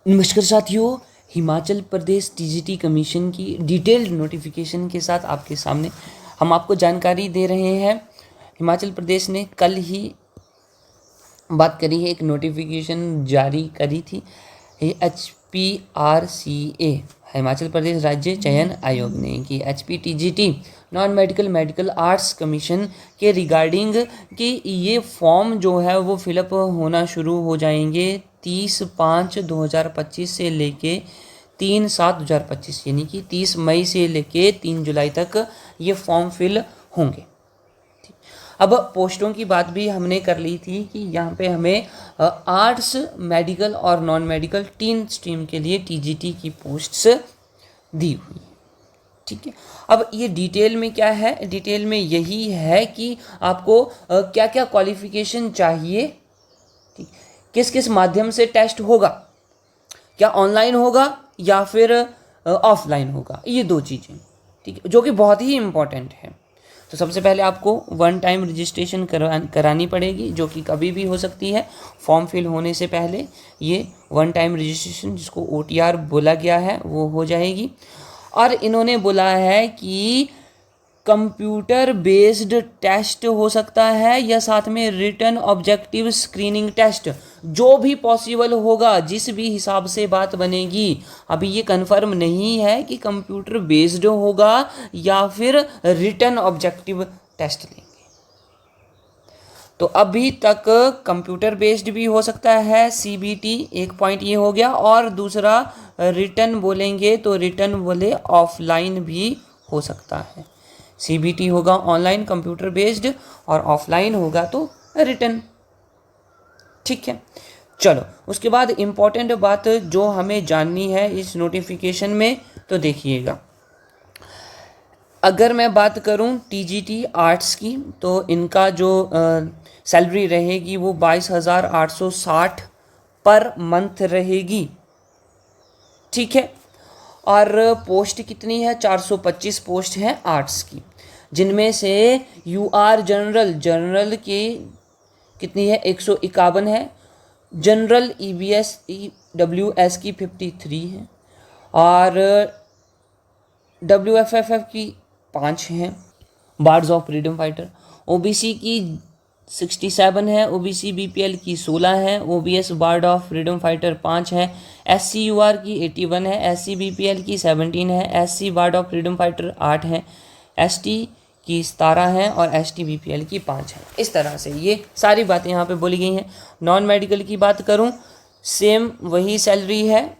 नमस्कार साथियों, Himachal Pradesh TGT commission की डिटेल्ड नोटिफिकेशन के साथ आपके सामने हम आपको जानकारी दे रहे हैं। हिमाचल प्रदेश ने कल ही बात करी है, एक नोटिफिकेशन जारी करी थी HPRCA हिमाचल प्रदेश राज्य चयन आयोग ने कि HPTGT non medical medical arts commission के रिगार्डिंग कि ये फॉर्म जो है वो फिलअप होना शुरू हो जाएंगे 30/5/2025 से लेके 3/7/2025 यानी कि 30 मई से लेके 3 जुलाई तक ये फॉर्म फिल होंगे। अब पोस्टों की बात भी हमने कर ली थी कि यहाँ पे हमें आर्ट्स मेडिकल और नॉन मेडिकल 3 स्ट्रीम के लिए टीजीटी की पोस्ट्स दी हुई। ठीक है, अब ये डिटेल में क्या है, डिटेल में यही है कि आपको क्या क्या क्वालिफिकेशन चाहिए, ठीक, किस किस माध्यम से टेस्ट होगा, क्या ऑनलाइन होगा या फिर ऑफलाइन होगा, ये 2 चीज़ें, ठीक है, जो कि बहुत ही इम्पॉर्टेंट है। तो सबसे पहले आपको 1 टाइम रजिस्ट्रेशन करानी पड़ेगी, जो कि कभी भी हो सकती है। फॉर्म फिल होने से पहले ये 1 टाइम रजिस्ट्रेशन, जिसको OTR बोला गया है, वो हो जाएगी। और इन्होंने बोला है कि कंप्यूटर बेस्ड टेस्ट हो सकता है या साथ में रिटन ऑब्जेक्टिव स्क्रीनिंग टेस्ट, जो भी पॉसिबल होगा, जिस भी हिसाब से बात बनेगी। अभी ये कंफर्म नहीं है कि कंप्यूटर बेस्ड होगा या फिर रिटन ऑब्जेक्टिव टेस्ट लेंगे। तो अभी तक कंप्यूटर बेस्ड भी हो सकता है CBT, एक पॉइंट ये हो गया। और दूसरा रिटन बोलेंगे तो रिटन बोले ऑफलाइन भी हो सकता है। CBT होगा ऑनलाइन कंप्यूटर बेस्ड और ऑफलाइन होगा तो रिटन। ठीक है, चलो उसके बाद इम्पॉर्टेंट बात जो हमें जाननी है इस नोटिफिकेशन में, तो देखिएगा। अगर मैं बात करूं TGT आर्ट्स की, तो इनका जो सैलरी रहेगी वो 22,860 पर मंथ रहेगी। ठीक है, और पोस्ट कितनी है, 425 पोस्ट है आर्ट्स की, जिनमें से UR जनरल की कितनी है, 151 है। जनरल EBS EWS की 53 है और WFFF की 5 हैं। Birds of freedom fighter OBC की 67 है, OBC BPL की 16 है, OBS ward of freedom fighter 5 है, SCUR की 81 है, SC BPL की 17 है, SC ward of freedom fighter 8 है, ST की 17 है और ST BPL की 5 है। इस तरह से ये सारी बातें यहाँ पे बोली गई हैं। नॉन मेडिकल की बात करूँ, सेम वही सैलरी है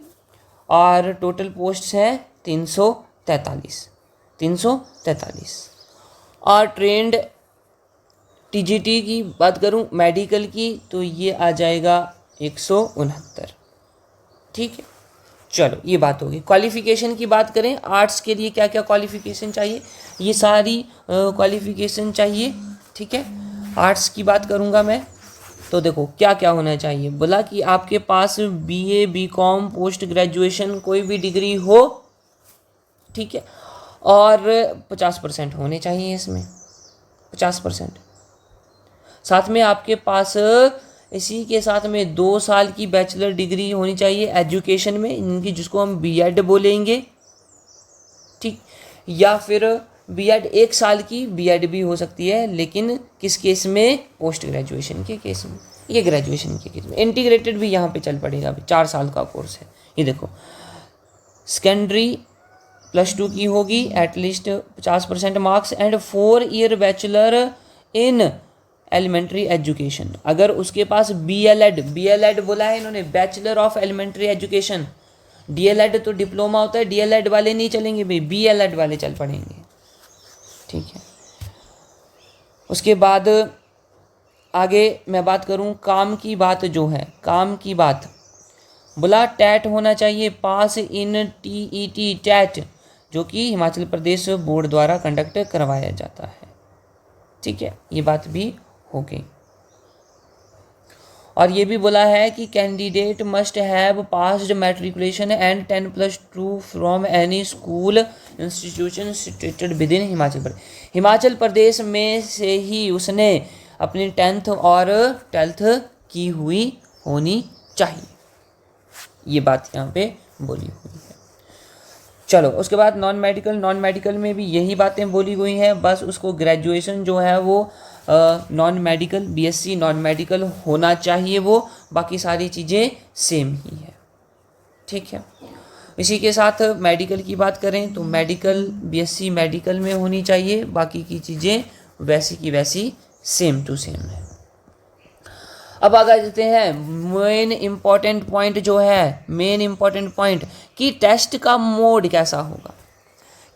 और टोटल पोस्ट्स हैं 343। और ट्रेंड TGT की बात करूं मेडिकल की, तो ये आ जाएगा 169। ठीक है, चलो ये बात होगी। क्वालिफिकेशन की बात करें, आर्ट्स के लिए क्या क्या क्वालिफिकेशन चाहिए, ये सारी क्वालिफिकेशन चाहिए। ठीक है, आर्ट्स की बात करूंगा मैं, तो देखो क्या क्या होना चाहिए। बोला कि आपके पास BA BCom पोस्ट ग्रेजुएशन कोई भी डिग्री हो, ठीक है, और 50% होने चाहिए इसमें, 50%। साथ में आपके पास इसी के साथ में 2 साल की बैचलर डिग्री होनी चाहिए एजुकेशन में, इनकी, जिसको हम B.Ed बोलेंगे। ठीक, या फिर B.Ed 1 साल की B.Ed भी हो सकती है, लेकिन किस केस में, पोस्ट ग्रेजुएशन के केस में, ये ग्रेजुएशन के केस में। इंटीग्रेटेड भी यहाँ पे चल पड़ेगा, अभी 4 साल का कोर्स है। ये देखो, सेकेंडरी +2 की होगी, at least 50% marks and 4 year bachelor in elementary education. अगर उसके पास BLED बोला है इन्होंने, bachelor of elementary education. DLED तो डिप्लोमा होता है, DLED वाले नहीं चलेंगे भाई, BLED वाले चल पड़ेंगे। ठीक है, उसके बाद आगे मैं बात करूं काम की बात, जो है काम की बात, बोला टैट होना चाहिए, पास इन TET टैट, जो कि हिमाचल प्रदेश बोर्ड द्वारा कंडक्ट करवाया जाता है। ठीक है, ये बात भी हो गई। और ये भी बोला है कि candidate must have passed matriculation and 10+2 from any school institution situated within Himachal Pradesh. Himachal Pradesh में से ही उसने अपनी 10th और 12th की हुई होनी चाहिए। ये बात यहाँ पे बोली हुई है। चलो उसके बाद नॉन मेडिकल में भी यही बातें बोली हुई हैं, बस उसको ग्रेजुएशन जो है वो non medical BSc non medical होना चाहिए, वो बाकी सारी चीज़ें सेम ही है। ठीक है, इसी के साथ मेडिकल की बात करें तो मेडिकल बीएससी मेडिकल में होनी चाहिए, बाकी की चीज़ें वैसी की वैसी सेम टू सेम है। अब आगे जाते हैं मेन इम्पॉर्टेंट पॉइंट जो है, मेन इम्पॉर्टेंट पॉइंट कि टेस्ट का मोड कैसा होगा,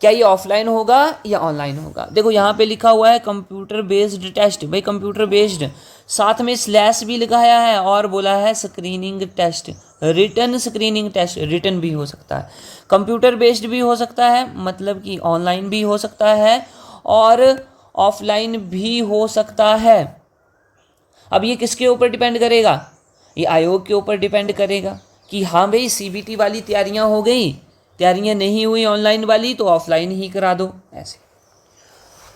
क्या ये ऑफलाइन होगा या ऑनलाइन होगा। देखो यहाँ पे लिखा हुआ है कंप्यूटर बेस्ड टेस्ट, भाई कंप्यूटर बेस्ड, साथ में स्लैश भी लगाया है और बोला है screening test, written screening test, written भी हो सकता है, कंप्यूटर बेस्ड भी हो सकता है, मतलब कि ऑनलाइन भी हो सकता है और ऑफलाइन भी हो सकता है। अब ये किसके ऊपर डिपेंड करेगा, ये आयोग के ऊपर डिपेंड करेगा कि हाँ भाई सीबीटी वाली तैयारियां हो गई, तैयारियां नहीं हुई ऑनलाइन वाली तो ऑफलाइन ही करा दो ऐसे।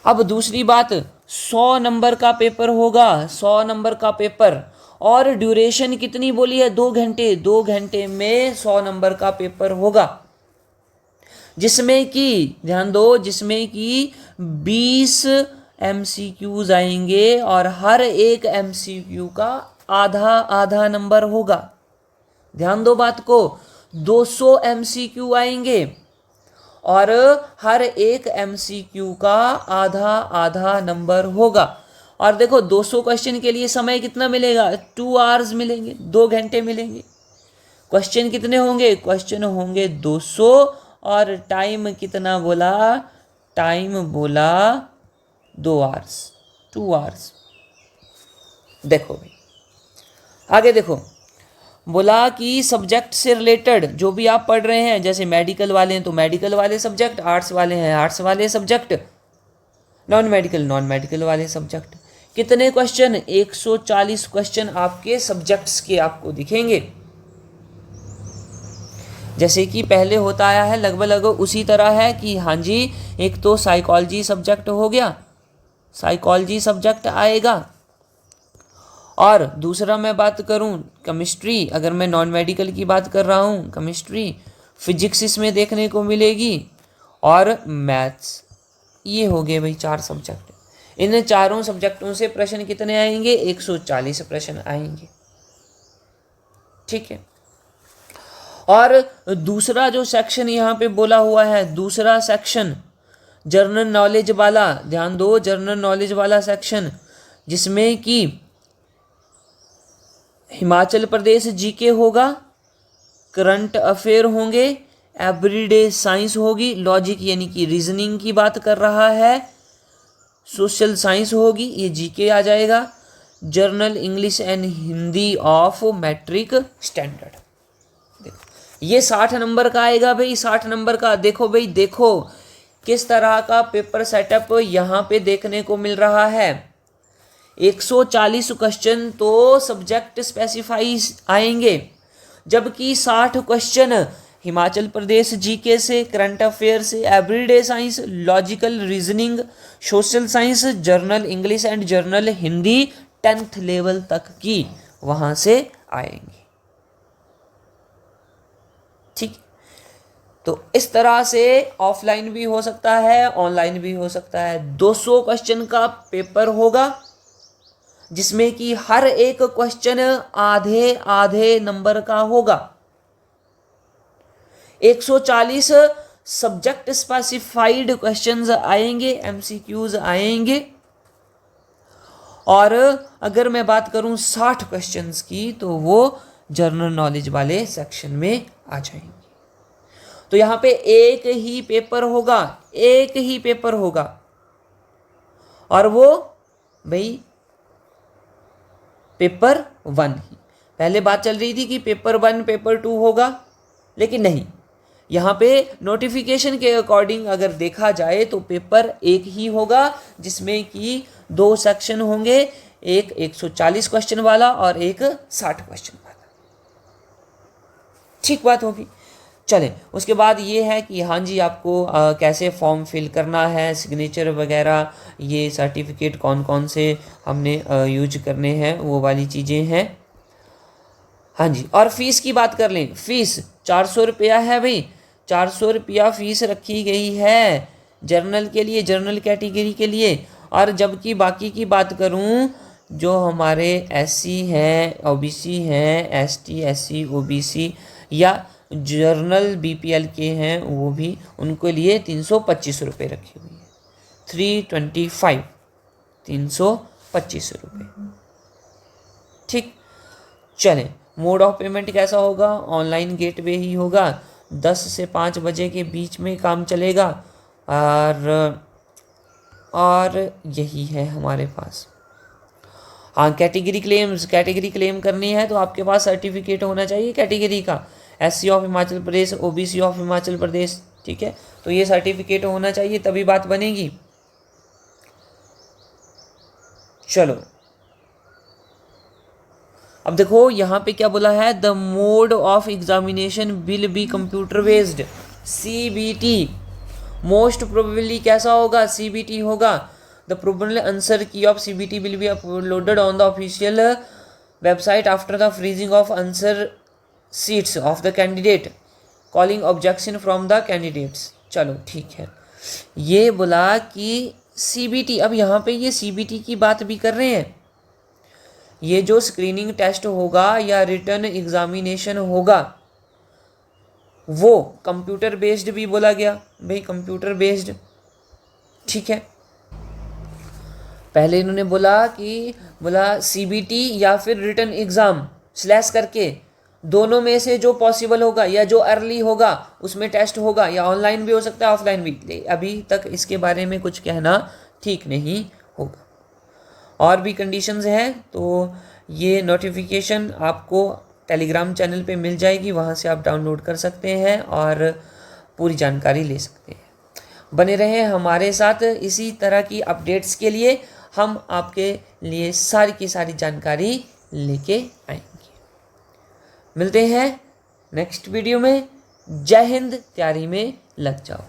अब दूसरी बात, 100 नंबर का पेपर होगा, 100 नंबर का पेपर, और ड्यूरेशन कितनी बोली है, 2 घंटे, 2 घंटे में 100 नंबर का पेपर होगा, जिसमें कि ध्यान दो, जिसमें कि 20 MCQs आएंगे और हर एक MCQ का आधा आधा नंबर होगा। ध्यान दो बात को, 200 MCQ आएंगे और हर एक MCQ का आधा आधा नंबर होगा। और देखो 200 क्वेश्चन के लिए समय कितना मिलेगा, 2 आवर्स मिलेंगे, 2 घंटे मिलेंगे। क्वेश्चन कितने होंगे, क्वेश्चन होंगे 200 और टाइम कितना बोला, टाइम बोला 2 आवर्स, 2 आवर्स। देखो भाई आगे देखो, बोला कि सब्जेक्ट से रिलेटेड जो भी आप पढ़ रहे हैं, जैसे मेडिकल वाले हैं तो मेडिकल वाले सब्जेक्ट, आर्ट्स वाले हैं आर्ट्स वाले सब्जेक्ट, नॉन मेडिकल वाले सब्जेक्ट, कितने क्वेश्चन, 140 क्वेश्चन आपके सब्जेक्ट्स के आपको दिखेंगे। जैसे कि पहले होता आया है लगभग लगभग उसी तरह है कि हाँ जी, एक तो साइकोलॉजी सब्जेक्ट हो गया, साइकोलॉजी सब्जेक्ट आएगा, और दूसरा मैं बात करूं केमिस्ट्री, अगर मैं नॉन मेडिकल की बात कर रहा हूं, केमिस्ट्री, फिजिक्स इसमें देखने को मिलेगी और मैथ्स। ये हो गए भाई 4 सब्जेक्ट। इन चारों सब्जेक्टों से प्रश्न कितने आएंगे, 140 प्रश्न आएंगे। ठीक है, और दूसरा जो सेक्शन यहाँ पे बोला हुआ है, दूसरा सेक्शन जनरल नॉलेज वाला, ध्यान दो, जनरल नॉलेज वाला सेक्शन, जिसमें कि हिमाचल प्रदेश जीके होगा, करंट अफेयर होंगे, एवरीडे साइंस होगी, लॉजिक यानी कि रीजनिंग की बात कर रहा है, सोशल साइंस होगी, ये जीके आ जाएगा, general English and Hindi of matric standard. ये 60 नंबर का आएगा भाई, 60 नंबर का। देखो भाई, देखो किस तरह का पेपर सेटअप यहाँ पे देखने को मिल रहा है। 140 क्वेश्चन तो सब्जेक्ट स्पेसिफाई आएंगे, जबकि 60 क्वेश्चन हिमाचल प्रदेश जीके से, करंट अफेयर से, everyday science, logical reasoning, social science, journal English and journal Hindi 10th level तक की वहाँ से आएंगे। ठीक, तो इस तरह से ऑफलाइन भी हो सकता है, ऑनलाइन भी हो सकता है। 200 क्वेश्चन का पेपर होगा, जिसमें कि हर एक क्वेश्चन आधे आधे नंबर का होगा। 140 सब्जेक्ट स्पेसिफाइड क्वेश्चंस आएंगे, MCQs आएंगे, और अगर मैं बात करूं 60 क्वेश्चंस की तो वो जनरल नॉलेज वाले सेक्शन में आ जाएंगे। तो यहाँ पे एक ही पेपर होगा, एक ही पेपर होगा, और वो भाई पेपर 1 ही। पहले बात चल रही थी कि पेपर 1 पेपर 2 होगा, लेकिन नहीं, यहाँ पे नोटिफिकेशन के अकॉर्डिंग अगर देखा जाए तो पेपर 1 ही होगा, जिसमें कि 2 सेक्शन होंगे, एक 140 क्वेश्चन वाला और एक 60 क्वेश्चन वाला। ठीक बात होगी। चले, उसके बाद ये है कि हाँ जी, आपको कैसे फॉर्म फिल करना है, सिग्नेचर वगैरह, ये सर्टिफिकेट कौन कौन से हमने यूज करने हैं, वो वाली चीज़ें हैं। हाँ जी, और फीस की बात कर लें, फीस 400 रुपया है भाई, 400 रुपया फीस रखी गई है जर्नल के लिए, जर्नल कैटेगरी के लिए। और जबकि बाकी की बात करूं, जो हमारे एससी हैं, ओबीसी हैं, एसटी एससी ओबीसी या जर्नल बीपीएल के हैं, वो भी उनके लिए 325 रुपये रखी हुई है। 325, 325 रुपये। ठीक, चलें, मोड ऑफ पेमेंट कैसा होगा? ऑनलाइन गेटवे ही होगा, 10 से 5 बजे के बीच में काम चलेगा। और यही है हमारे पास। हाँ, कैटेगरी क्लेम्स, कैटेगरी क्लेम करनी है तो आपके पास सर्टिफिकेट होना चाहिए कैटेगरी का, SC of Himachal Pradesh, OBC of Himachal Pradesh. ठीक है, तो ये सर्टिफिकेट होना चाहिए, तभी बात बनेगी। चलो, अब देखो यहाँ पे क्या बोला है, the mode of examination will be computer based, CBT. Most probably कैसा होगा? सीबीटी होगा। द प्रोबेबल आंसर की of CBT will be uploaded on the official website after the freezing of answer seats of the candidate, calling objection from the candidates. चलो ठीक है, ये बोला कि सीबीटी, अब यहाँ पे ये सीबीटी की बात भी कर रहे हैं। ये जो स्क्रीनिंग टेस्ट होगा या रिटर्न एग्जामिनेशन होगा वो कंप्यूटर बेस्ड भी बोला गया भाई, कंप्यूटर बेस्ड। ठीक है, पहले इन्होंने बोला सीबीटी या फिर रिटर्न एग्जाम स्लैश करके, दोनों में से जो पॉसिबल होगा या जो अर्ली होगा उसमें टेस्ट होगा, या ऑनलाइन भी हो सकता है ऑफलाइन भी। अभी तक इसके बारे में कुछ कहना ठीक नहीं होगा। और भी कंडीशंस हैं तो ये नोटिफिकेशन आपको टेलीग्राम चैनल पे मिल जाएगी, वहाँ से आप डाउनलोड कर सकते हैं और पूरी जानकारी ले सकते हैं। बने रहें हमारे साथ इसी तरह की अपडेट्स के लिए, हम आपके लिए सारी की सारी जानकारी लेके आएंगे। मिलते हैं नेक्स्ट वीडियो में। जय हिंद, तैयारी में लग जाओ।